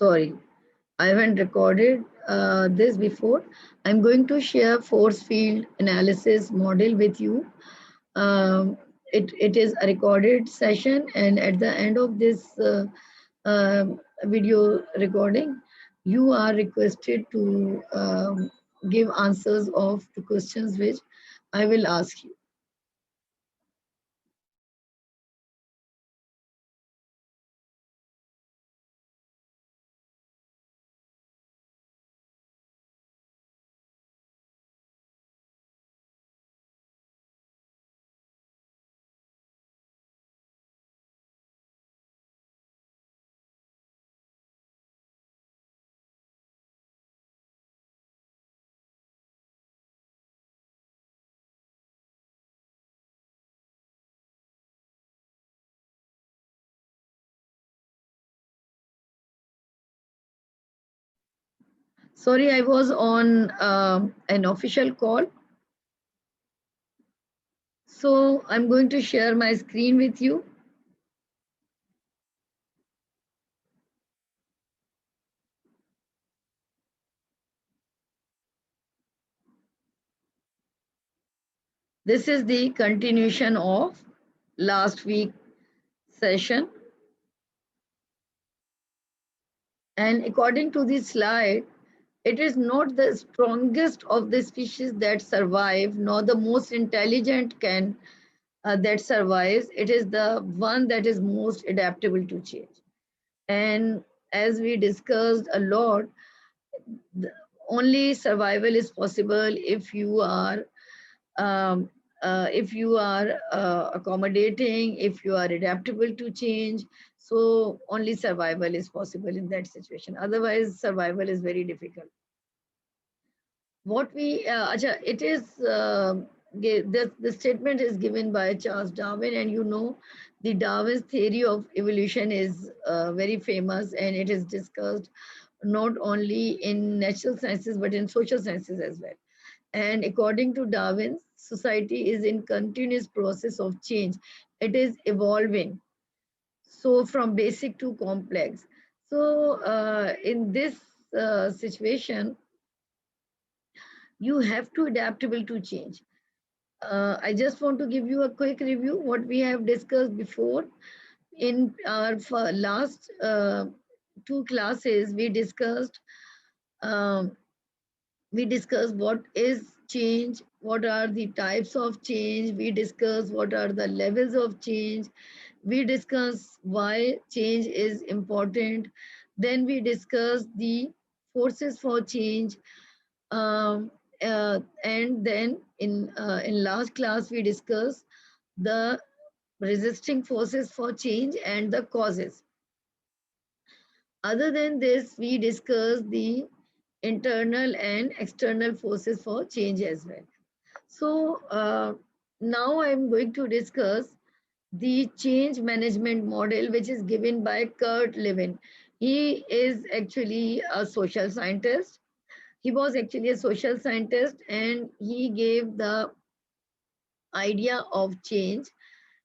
Sorry, I haven't recorded this before. I'm going to share force field analysis model with you. Um, it is a recorded session, and at the end of this video recording, you are requested to give answers of the questions which I will ask you. Sorry, I was on an official call. So I'm going to share my screen with you. This is the continuation of last week session. And according to this slide, it is not the strongest of the species that survive, nor the most intelligent can that survives. It is the one that is most adaptable to change. And as we discussed a lot, only survival is possible um, if you are accommodating, if you are adaptable to change. So only survival is possible in that situation. Otherwise, survival is very difficult. What we, it is, the statement is given by Charles Darwin, and you know, the Darwin's theory of evolution is very famous, and it is discussed not only in natural sciences but in social sciences as well. And according to Darwin, society is in continuous process of change. It is evolving. So from basic to complex. So in this situation, you have to adaptable to change. I just want to give you a quick review what we have discussed before. In our last two classes, um, we discussed what is change, what are the types of change, we discussed what are the levels of change, we discussed why change is important, then we discussed the forces for change, um, and then in last class we discussed the resisting forces for change and the causes. Other than this, we discussed the internal and external forces for change as well. So now I'm going to discuss the change management model, which is given by Kurt Lewin. He is actually a social scientist. He was actually a social scientist, and he gave the idea of change,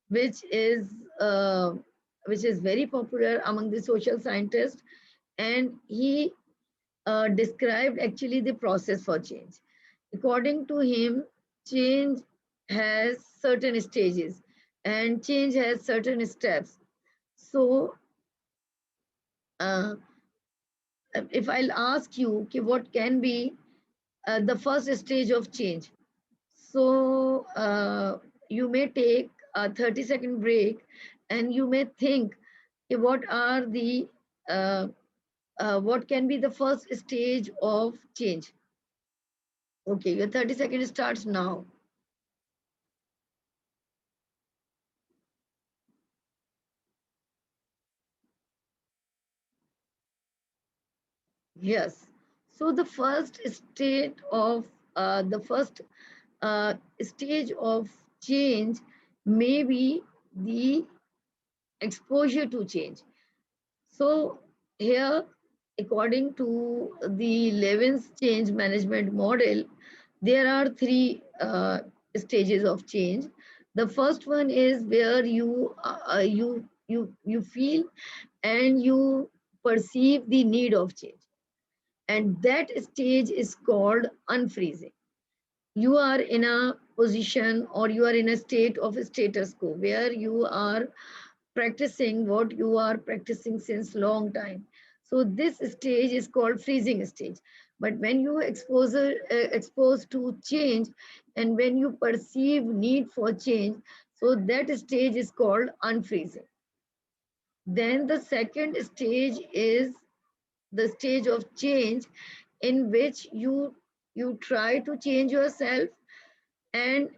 which is uh, which is very popular among the social scientists, and he described actually the process for change. According to him, change has certain stages and change has certain steps. So, uh, if I'll ask you, okay, what can be the first stage of change? So, you may take a 30-second break and you may think, okay, uh, what can be the first stage of change? Okay, your 30 seconds starts now. Yes. So the first state of the first stage of change may be the exposure to change. So here, according to the Levin's change management model, there are three stages of change. The first one is where you feel and you perceive the need of change. And that stage is called unfreezing. You are in a position, or you are in a state of status quo where you are practicing what you are practicing since long time. So this stage is called freezing stage. But when you exposed to change, and when you perceive need for change, so that stage is called unfreezing. Then the second stage is the stage of change, in which you try to change yourself, and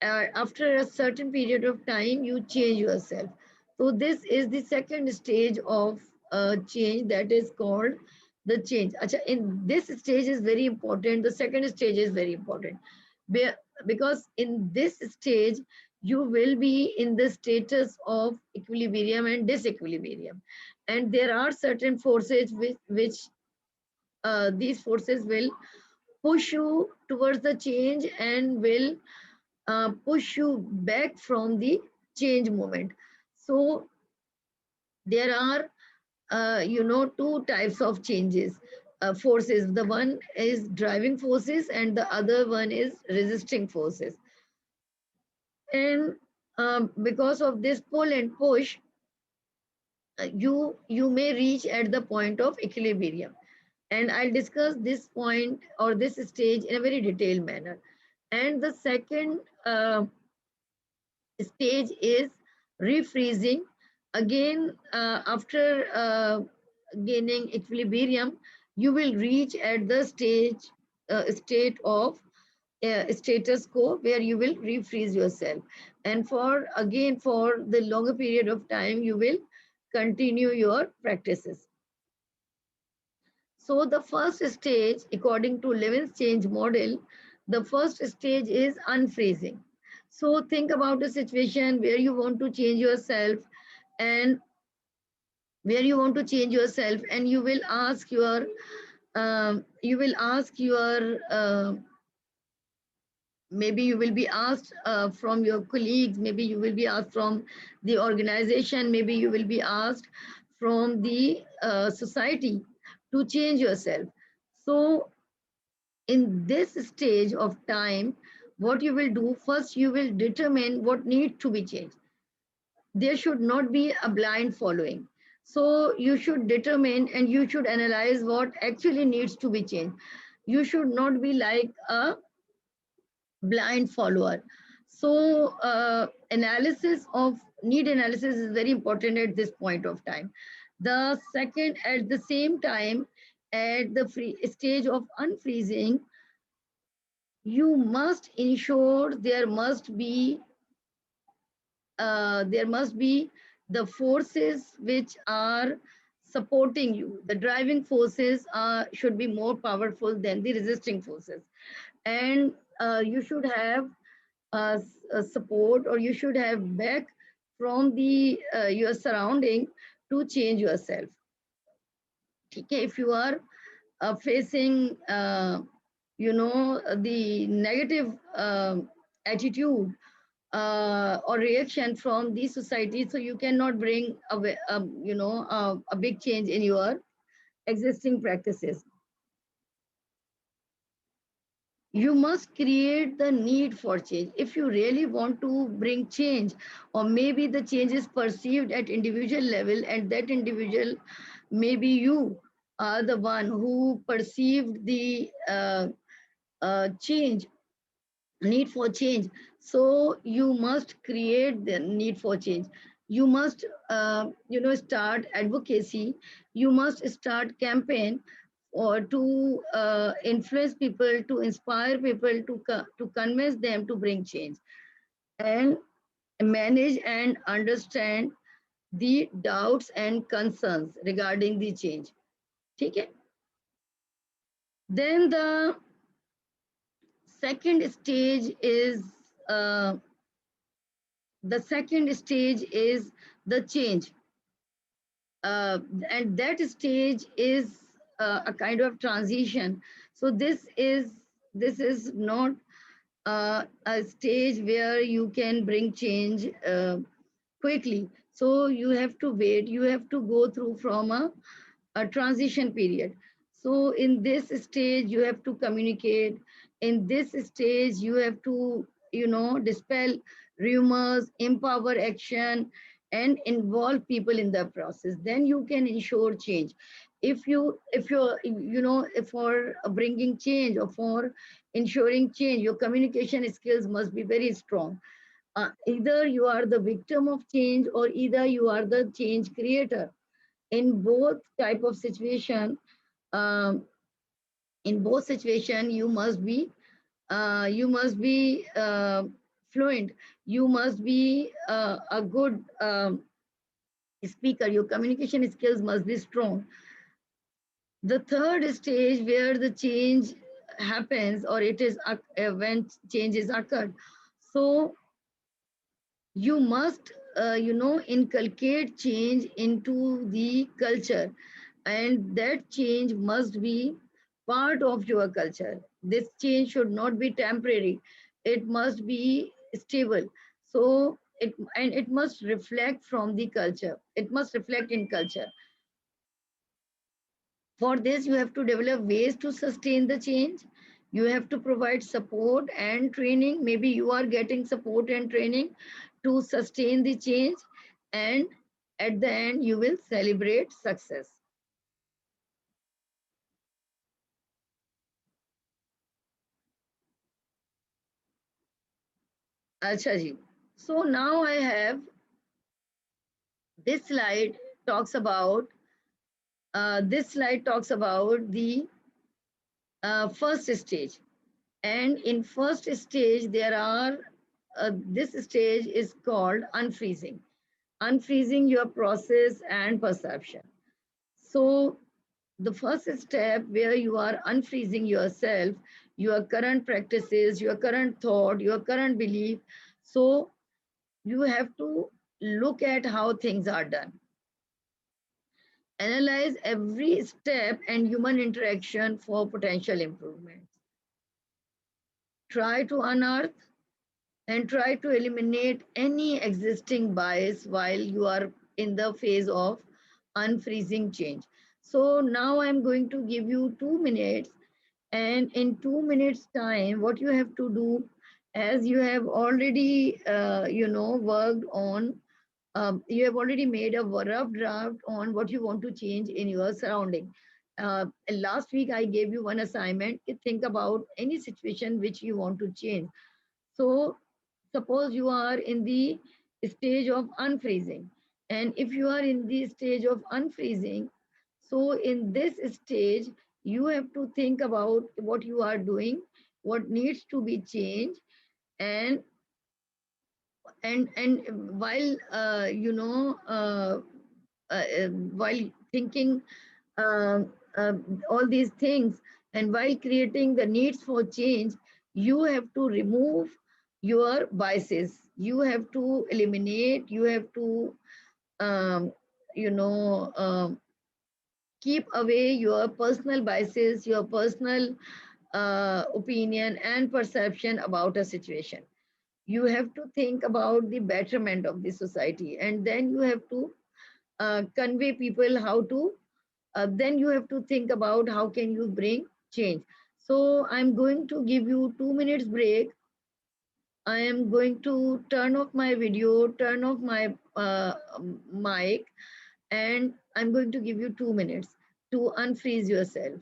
after a certain period of time you change yourself. So this is the second stage of change, that is called the change. Acha, in this stage is very important, the second stage is very important. Because in this stage you will be in the status of equilibrium and disequilibrium, and there are certain forces which these forces will push you towards the change, and will push you back from the change moment. So there are, two types of changes, forces. The one is driving forces, and the other one is resisting forces. And because of this pull and push, you may reach at the point of equilibrium. And I'll discuss this point or this stage in a very detailed manner. And the second stage is refreezing. Again, after gaining equilibrium, you will reach at the state of status quo, where you will refreeze yourself. And for the longer period of time, you will continue your practices. So the first stage, according to Levin's change model, the first stage is unfreezing. So think about a situation where you want to change yourself, and you will ask your maybe you will be asked from your colleagues, maybe you will be asked from the organization, maybe you will be asked from the society to change yourself. So in this stage of time, what you will do first, you will determine what needs to be changed. There should not be a blind following. So you should determine and you should analyze what actually needs to be changed. You should not be like a blind follower. So need analysis is very important at this point of time. The second, at the same time, at the stage of unfreezing, you must ensure there must be the forces which are supporting you. The driving forces should be more powerful than the resisting forces. And you should have support, or you should have back from the your surrounding to change yourself. Okay, if you are facing the negative attitude or reaction from the society, so you cannot bring a big change in your existing practices. You must create the need for change if you really want to bring change, or maybe the change is perceived at individual level, and that individual, maybe you are the one who perceived the change, need for change. So you must create the need for change. You must start advocacy. You must start campaign, or to influence people, to inspire people, to convince them to bring change, and manage and understand the doubts and concerns regarding the change. Okay. Then second stage is uh, the second stage is the change, and that stage is a kind of transition. So this is not a stage where you can bring change quickly. So you have to wait, you have to go through from a a transition period. So in this stage, you have to communicate. In this stage, you have to, dispel rumors, empower action, and involve people in the process. Then you can ensure change. If for bringing change or for ensuring change, your communication skills must be very strong. Either you are the victim of change or either you are the change creator. In both type of situation, um, in both situation, you must be fluent. You must be a good speaker. Your communication skills must be strong. The third stage where the change happens, or it is when change is occurred. So you must inculcate change into the culture, and that change must be part of your culture. This change should not be temporary, it must be stable. So it must reflect from the culture, it must reflect in culture. For this, you have to develop ways to sustain the change. You have to provide support and training. Maybe you are getting support and training to sustain the change. And at the end, you will celebrate success. Acha ji. So now I have this slide talks about the first stage. And in first stage, there are this stage is called unfreezing. Unfreezing your process and perception. So the first step where you are unfreezing yourself, your current practices, your current thought, your current belief. So you have to look at how things are done. Analyze every step and human interaction for potential improvements. Try to unearth and try to eliminate any existing bias while you are in the phase of unfreezing change. So now I'm going to give you 2 minutes, and in 2 minutes time, what you have to do, as you have already, worked on, you have already made a rough draft on what you want to change in your surrounding. Last week, I gave you one assignment. Think about any situation which you want to change. So suppose you are in the stage of unfreezing. And if you are in the stage of unfreezing, so in this stage, you have to think about what you are doing, what needs to be changed, and while while thinking uh, all these things, and while creating the needs for change, you have to remove your biases, you have to eliminate, you have to um, you know keep away your personal biases, your personal opinion and perception about a situation. You have to think about the betterment of the society, and then you have to convey people how to then you have to think about how can you bring change. So I'm going to give you 2 minutes break. I am going to turn off my video, turn off my mic, and I'm going to give you 2 minutes to unfreeze yourself.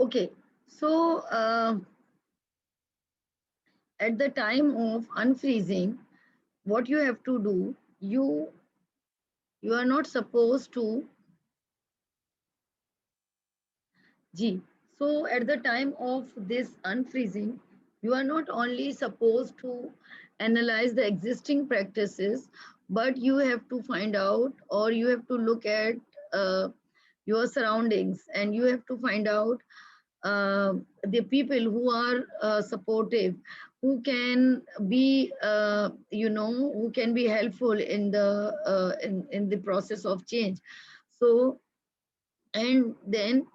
Okay, so at the time of unfreezing, what you have to do, you are not supposed to G. So at the time of this unfreezing, you are not only supposed to analyze the existing practices, but you have to find out, or you have to look at uh, your surroundings, and you have to find out the people who are supportive, who can be who can be helpful in the process of change. So, and then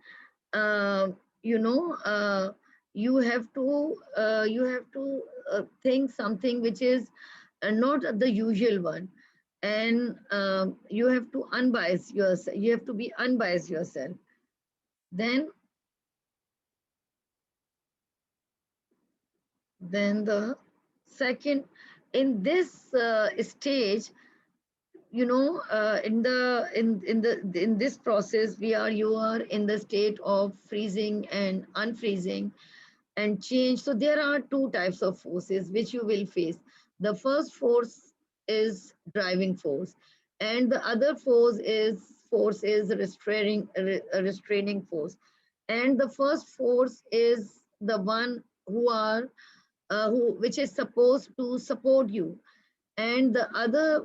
uh, you know uh, you have to think something which is not the usual one, and you have to unbias yourself, you have to be unbiased yourself. Then the second, in this stage, in this process, you are in the state of freezing and unfreezing and change. So there are two types of forces which you will face. The first force is driving force, and the other force is restraining force. And the first force is the one who which is supposed to support you, and the other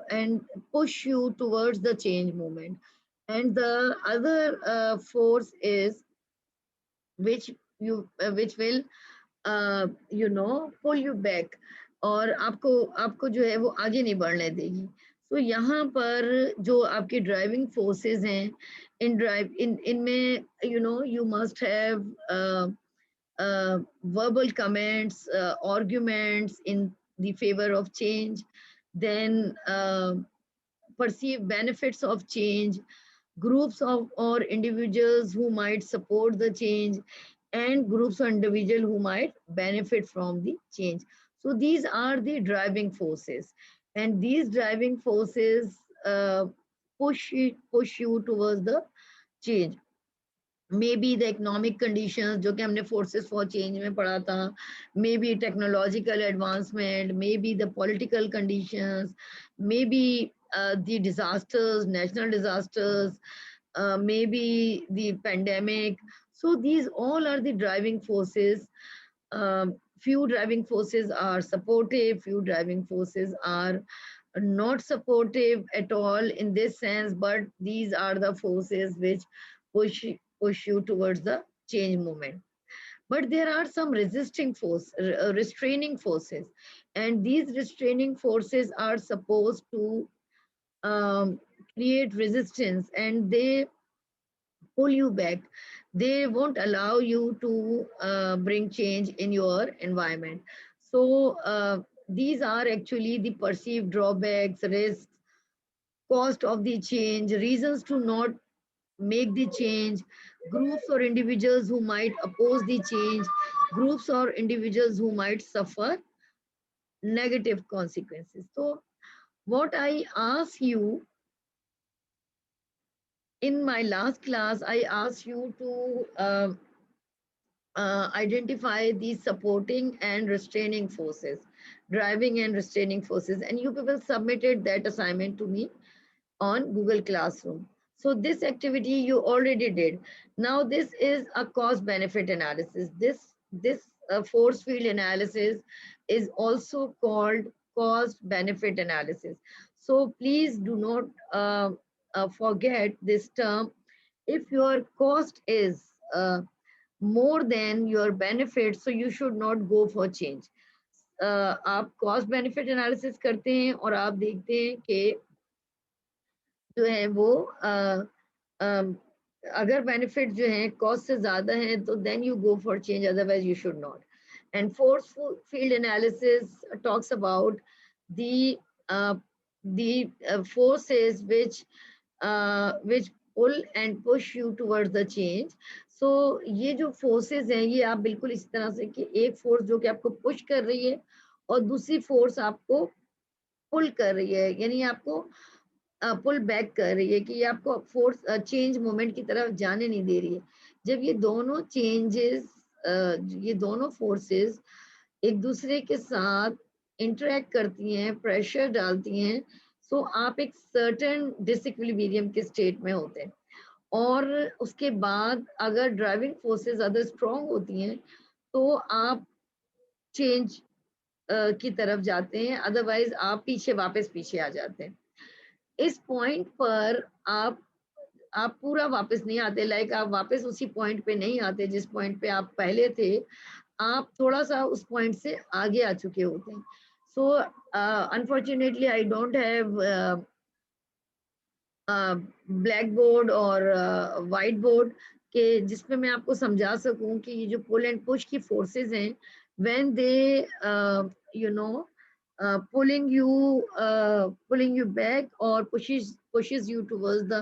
and push you towards the change movement. And the other force is which will pull you back, और आपको जो है वो आगे नहीं बढ़ने देगी. So यहाँ पर जो आपकी ड्राइविंग फोर्सेस हैं, इनमें you must have verbal comments, arguments in the favor of change, then perceived benefits of change, groups of or individuals who might support the change, and groups of individuals who might benefit from the change. So these are the driving forces, and these driving forces push you towards the change. Maybe the economic conditions जो कि हमने forces for change में पढ़ा था, maybe technological advancement, maybe the political conditions, maybe the disasters, national disasters, maybe the pandemic. So these all are the driving forces. Few driving forces are supportive, few driving forces are not supportive at all in this sense, but these are the forces which push push you towards the change movement. But there are some restraining forces, and these restraining forces are supposed to um, create resistance, and they pull you back. They won't allow you to bring change in your environment. So these are actually the perceived drawbacks, risks, cost of the change, reasons to not make the change, groups or individuals who might oppose the change, groups or individuals who might suffer negative consequences. So what I ask you in my last class, I asked you to identify the supporting and restraining forces, driving and restraining forces, and you people submitted that assignment to me on Google Classroom. So this activity you already did. Now this is a cost benefit analysis. This force field analysis is also called cost benefit analysis. So please do not forget this term. If your cost is more than your benefit, so you should not go for change. आप cost benefit analysis करते हैं और आप देखते हैं कि जो है वो अगर बेनिफिट जो है कॉस्ट से ज्यादा है तो then you go for change, otherwise you should not. And force field analysis talks about the forces which pull and push you towards the change. So ये जो forces हैं ये आप बिल्कुल इस तरह से कि एक force जो कि आपको push कर रही है और दूसरी force आपको pull कर रही है, यानी आपको पुल बैक कर रही है कि ये आपको फोर्स चेंज मोमेंट की तरफ जाने नहीं दे रही है. जब ये दोनों चेंजेस, ये दोनों फोर्सेस एक दूसरे के साथ इंटरेक्ट करती हैं, प्रेशर डालती हैं, सो आप एक सर्टेन डिसइक्विलिब्रियम के स्टेट में होते हैं। और उसके बाद अगर ड्राइविंग फोर्सेस ज्यादा स्ट्रांग होती हैं तो आप चेंज की तरफ जाते हैं, अदरवाइज आप वापस पीछे आ जाते हैं। इस पॉइंट पर आप पूरा वापस नहीं आते, लाइक आप वापस उसी पॉइंट पे नहीं आते जिस पॉइंट पे आप पहले थे, आप थोड़ा सा उस पॉइंट से आगे आ चुके होते हैं। So unfortunately I don't have black board और वाइट बोर्ड के जिसमें मैं आपको समझा सकूं कि ये जो पुल एंड पुश की फोर्सेस हैं, when they you know pulling you back or pushes you towards the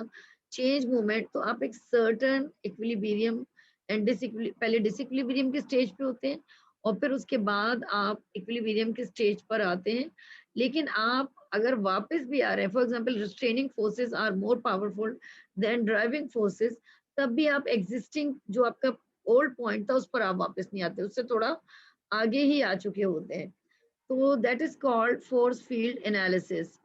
change movement, तो आप एक certain equilibrium and पहले डिसइक्विलिब्रियम के स्टेज पे होते हैं और फिर उसके बाद आप इक्विलिब्रियम के स्टेज पर आते हैं। लेकिन आप अगर वापस भी आ रहे हैं, for example restraining forces are more powerful than driving forces, तब भी आप एग्जिस्टिंग जो आपका ओल्ड पॉइंट था उस पर आप वापस नहीं आते, उससे थोड़ा आगे ही आ चुके होते हैं। तो that is called force field analysis.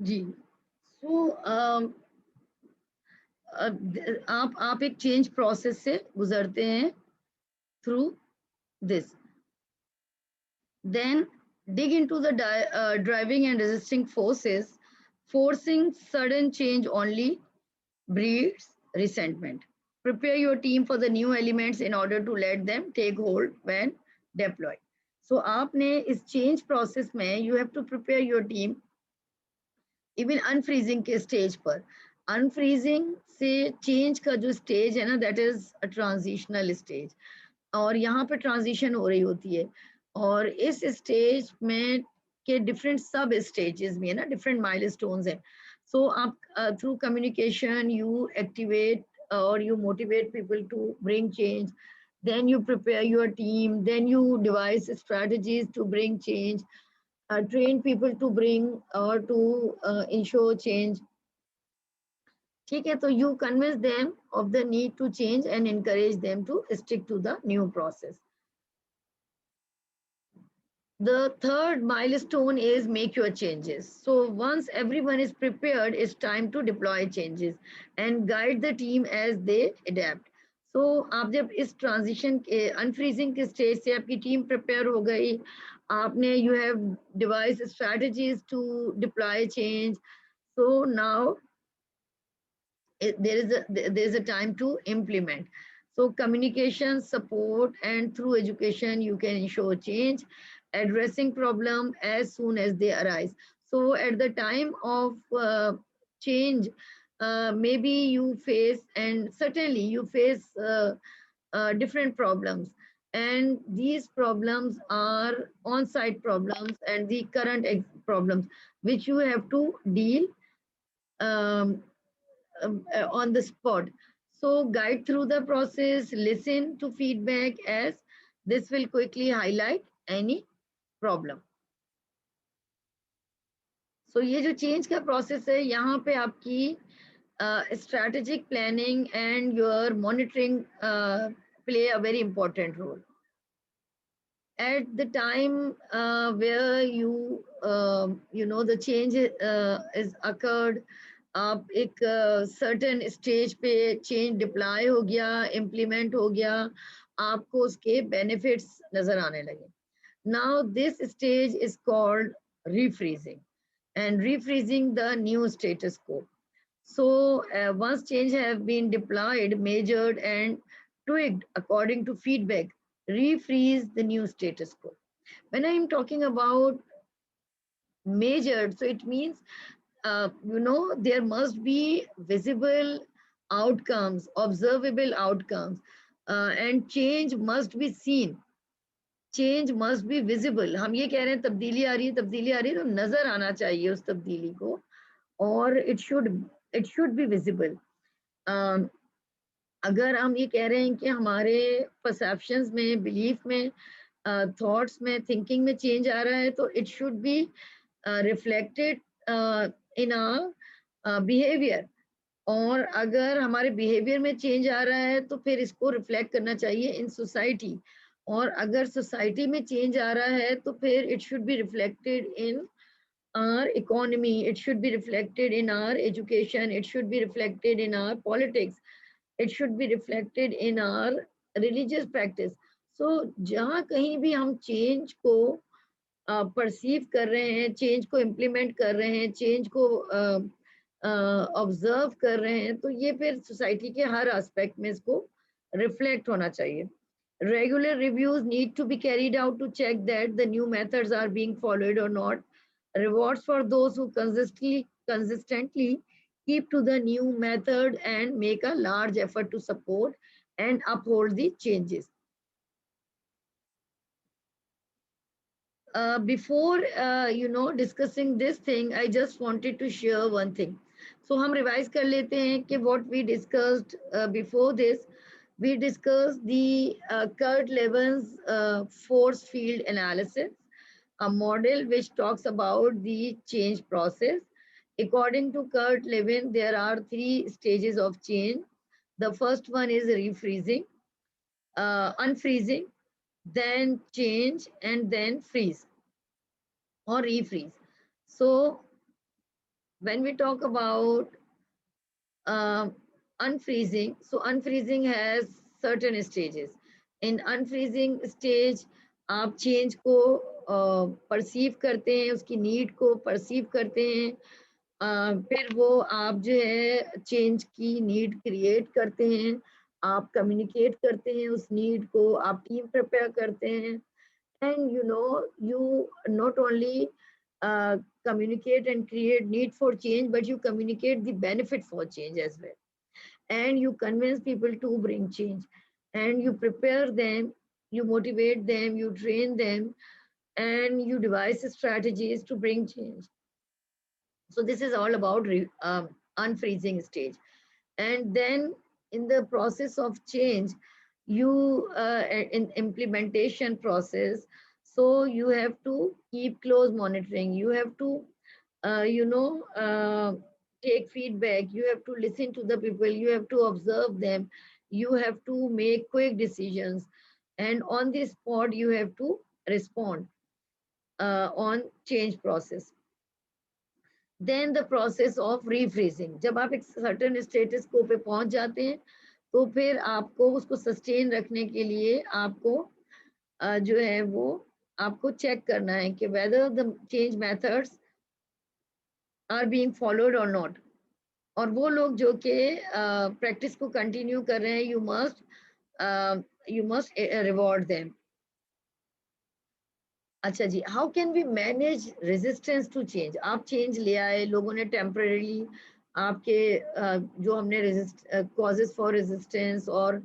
जी। सो आप एक चेंज प्रोसेस से गुजरते हैं through this, then dig into the driving and resisting forces. Forcing sudden change only breeds resentment. Prepare your team for the new elements in order to let them take hold when deployed. So आपने इस change process में you have to prepare your team even unfreezing के stage पर। Unfreezing से change का जो stage है ना, that is a transitional stage, और यहाँ पे ट्रांजिशन हो रही होती है। और इस स्टेज में के डिफरेंट सब स्टेजेस भी है ना, डिफरेंट माइलस्टोन्स हैं। सो आप थ्रू कम्युनिकेशन यू एक्टिवेट और you motivate people to bring change, then you prepare your team, then you devise strategies to bring change, train people to bring or to ensure change. ठीक है, तो you convince them of the need to change and encourage them to stick to the new process. The third milestone is make your changes. So once everyone is prepared, it's time to deploy changes and guide the team as they adapt. So आप जब इस transition के unfreezing के stage से आपकी team prepare हो गई, आपने you have devised strategies to deploy change. So now there is a time to implement. So communication, support, and through education, you can ensure change, addressing problem as soon as they arise. So at the time of change, maybe you face, and certainly you face different problems. And these problems are on-site problems and the current problems, which you have to deal um, on the spot. So guide through the process, listen to feedback as This will quickly highlight any problem. So ये जो change का process है, यहाँ पे आपकी strategic planning and your monitoring play a very important role. At the time where you know the change is occurred, आप एक certain stage पे change deploy हो गया, implement हो गया, आपको उसके benefits नजर आने लगे. Now this stage is called refreezing, and refreezing the new status quo. So once change have been deployed, measured, and tweaked according to feedback, refreeze the new status quo. When I am talking about measured, so it means you know there must be visible outcomes, observable outcomes, and change must be seen. Change must be visible. हम ये कह रहे हैं तब्दीली आ रही है, तब्दीली आ रही है, तो नजर आना चाहिए उस तब्दीली को, और इट शुड बी विजिबल. अगर हम ये कह रहे हैं कि हमारे परसेप्शंस में, बिलीफ में, थॉट्स में, थिंकिंग में चेंज आ रहा है, तो it should be reflected in our behaviour. और अगर हमारे बिहेवियर में चेंज आ रहा है तो फिर इसको रिफ्लेक्ट करना चाहिए इन सोसाइटी. और अगर सोसाइटी में चेंज आ रहा है तो फिर it should be reflected in our economy, it should be reflected in our education, it should be reflected in our politics, it should be reflected in our religious practice. So जहाँ कहीं भी हम change को perceive कर रहे हैं, change को implement कर रहे हैं, चेंज को ऑब्जर्व कर रहे हैं, तो ये फिर सोसाइटी के हर एस्पेक्ट में इसको रिफ्लेक्ट होना चाहिए. Regular reviews need to be carried out to check that the new methods are being followed or not. Rewards for those who consistently keep to the new method and make a large effort to support and uphold the changes. Before you know discussing this thing, I just wanted to share one thing. So हम revise कर लेते हैं कि what we discussed before this. We discussed the Kurt Lewin's force field analysis, a model which talks about the change process. According to Kurt Lewin, there are 3 stages of change. The first one is refreezing, unfreezing, then change, and then freeze or refreeze. So when we talk about uh, unfreezing, so unfreezing has certain stages. In unfreezing stage, आप change को perceive करते हैं, उसकी need को perceive करते हैं, फिर वो आप जो है change की need create करते हैं, आप communicate करते हैं उस need को, आप team prepare करते हैं, and you know you not only communicate and create need for change, but you communicate the benefit for change as well, and you convince people to bring change, and you prepare them, you motivate them, you train them, and you devise strategies to bring change. So this is all about unfreezing stage. And then in the process of change, you in implementation process, so you have to keep close monitoring, you have to you know take feedback, you have to listen to the people, you have to observe them, you have to make quick decisions, and on the spot you have to respond on change process. Then the process of refreezing. जब आप एक certain status quo पे पहुंच जाते हैं तो फिर आपको उसको sustain रखने के लिए आपको जो है वो आपको check करना है कि whether the change methods are being followed or not. और वो लोग जो कि practice को continue कर रहे हैं, you must reward them. अच्छा जी, how can we manage resistance to change? आप चेंज ले आए, लोगों ने टेम्परेली आपके जो हमने कॉजेज फॉर रेजिस्टेंस और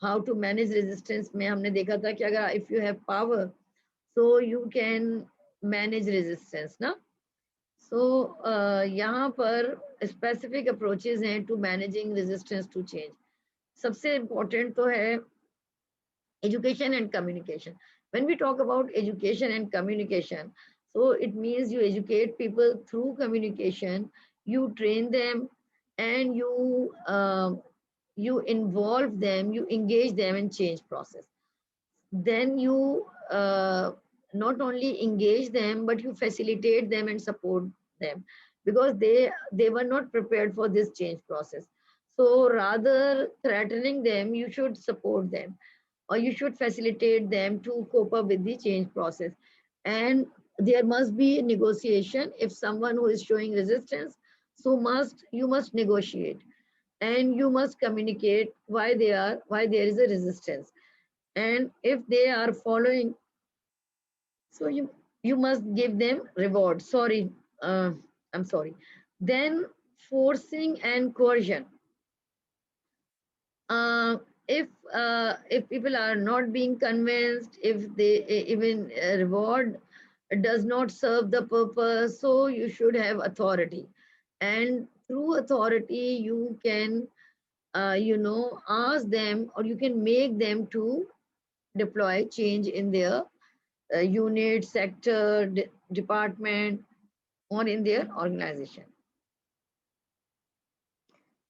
हाउ टू मैनेज रेजिस्टेंस में हमने देखा था कि अगर if you have power so you can manage resistance ना. सो यहाँ पर स्पेसिफिक अप्रोचेज हैं to managing resistance to change. सबसे इम्पोर्टेंट तो है Education and communication. When we talk about education and communication, so it means you educate people through communication, you train them, and you involve them, you engage them in change process. Then you not only engage them, but you facilitate them and support them, because they were not prepared for this change process. So rather threatening them, you should support them, or you should facilitate them to cope up with the change process. And there must be negotiation. If someone who is showing resistance, so must you must negotiate, and you must communicate why there is a resistance. And if they are following, so you must give them reward. Sorry, uh, I'm sorry. Then forcing and coercion. uh, if people are not being convinced, if they even reward does not serve the purpose, so you should have authority. And through authority you can ask them, or you can make them to deploy change in their unit, sector, department, or in their organization.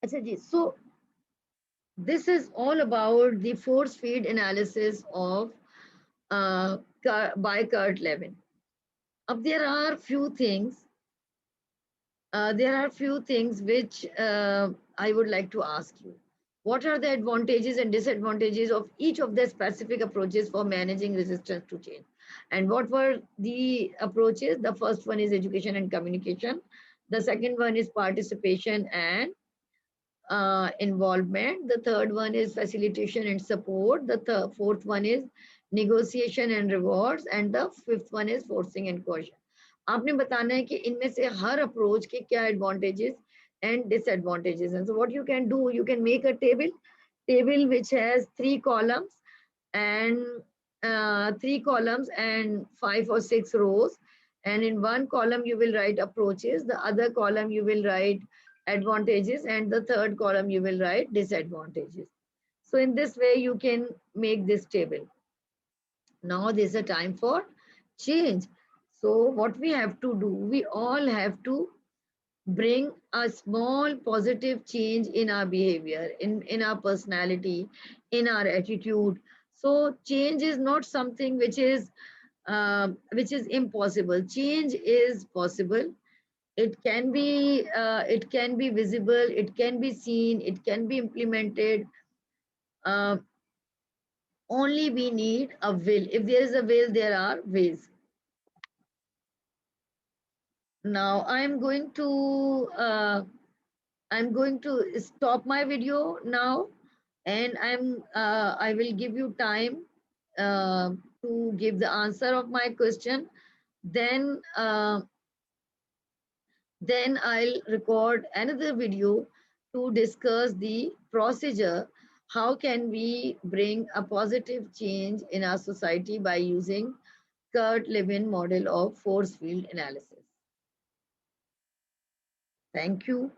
Achha ji, so this is all about the force field analysis of by Kurt Lewin. Up there are few things which I would like to ask you. What are the advantages and disadvantages of each of the specific approaches for managing resistance to change? And what were the approaches? The first one is education and communication. The second one is participation and involvement. The third one is facilitation and support. The fourth one is negotiation and rewards. And the fifth one is forcing and coercion. आपने बताना है कि इनमें से हर approach के क्या advantages and disadvantages हैं. So what you can do, you can make a table which has three columns and 5 or 6 rows, and in one column you will write approaches, the other column you will write advantages, and the third column you will write disadvantages. So in this way you can make this table. Now there's a time for change. So what we have to do, we all have to bring a small positive change in our behavior, in our personality, in our attitude. So change is not something which is impossible. Change is possible. It can be visible, it can be seen, it can be implemented. Uh, Only we need a will. If there is a will, there are ways. Now I'm going to stop my video now, and I will give you time to give the answer of my question. Then then I'll record another video to discuss the procedure. How can we bring a positive change in our society by using Kurt Lewin model of force field analysis? Thank you.